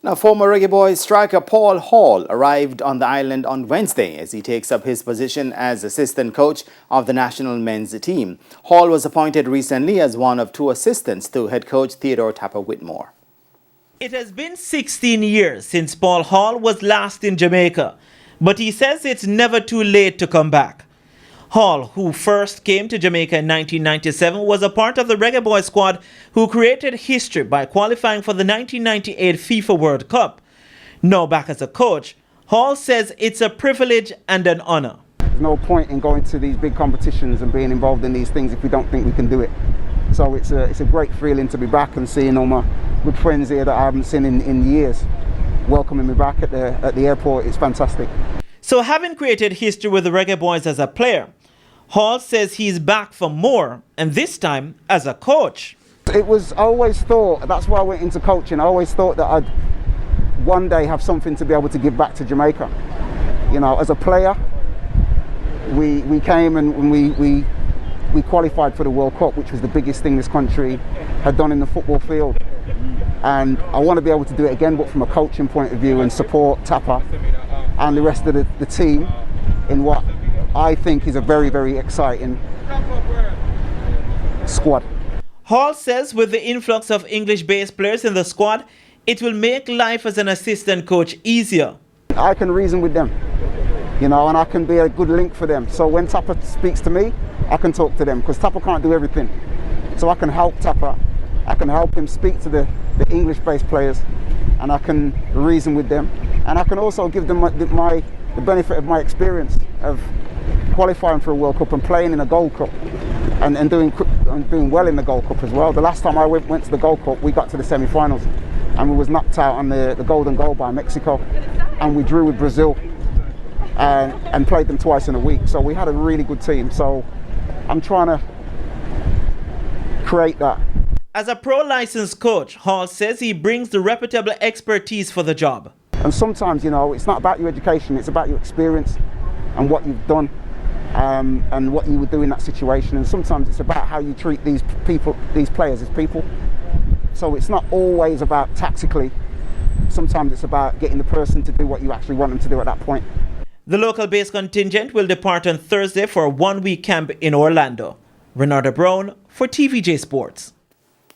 Now, former Reggae Boyz striker Paul Hall arrived on the island on Wednesday as he takes up his position as assistant coach of the national men's team. Hall was appointed recently as one of two assistants to head coach Theodore Tapper Whitmore. It has been 16 years since Paul Hall was last in Jamaica, but he says it's never too late to come back. Hall, who first came to Jamaica in 1997, was a part of the Reggae Boyz squad who created history by qualifying for the 1998 FIFA World Cup. Now back as a coach, Hall says it's a privilege and an honor. There's no point in going to these big competitions and being involved in these things if we don't think we can do it. So it's a great feeling to be back and seeing all my good friends here that I haven't seen in years welcoming me back at the airport. It's fantastic. So having created history with the Reggae Boyz as a player, Hall says he's back for more, and this time as a coach. It was always thought, that's why I went into coaching, I always thought that I'd one day have something to be able to give back to Jamaica. You know, as a player, we came and we qualified for the World Cup, which was the biggest thing this country had done in the football field. And I want to be able to do it again, but from a coaching point of view, and support Tapper and the rest of the team in what I think is a very, very exciting squad. Hall says with the influx of English-based players in the squad, it will make life as an assistant coach easier. I can reason with them, you know, and I can be a good link for them. So when Tapper speaks to me, I can talk to them, because Tapper can't do everything. So I can help Tapper, I can help him speak to the English-based players, and I can reason with them. And I can also give them the benefit of my experience of qualifying for a World Cup and playing in a Gold Cup and doing well in the Gold Cup as well. The last time I went to the Gold Cup, we got to the semi-finals and we was knocked out on the golden goal by Mexico, and we drew with Brazil and played them twice in a week. So we had a really good team. So I'm trying to create that. As a pro-licensed coach, Hall says he brings the reputable expertise for the job. And sometimes, you know, it's not about your education, it's about your experience and what you've done and what you would do in that situation. And sometimes it's about how you treat these players as people. So it's not always about tactically. Sometimes it's about getting the person to do what you actually want them to do at that point. The local-based contingent will depart on Thursday for a one-week camp in Orlando. Renata Brown for TVJ Sports.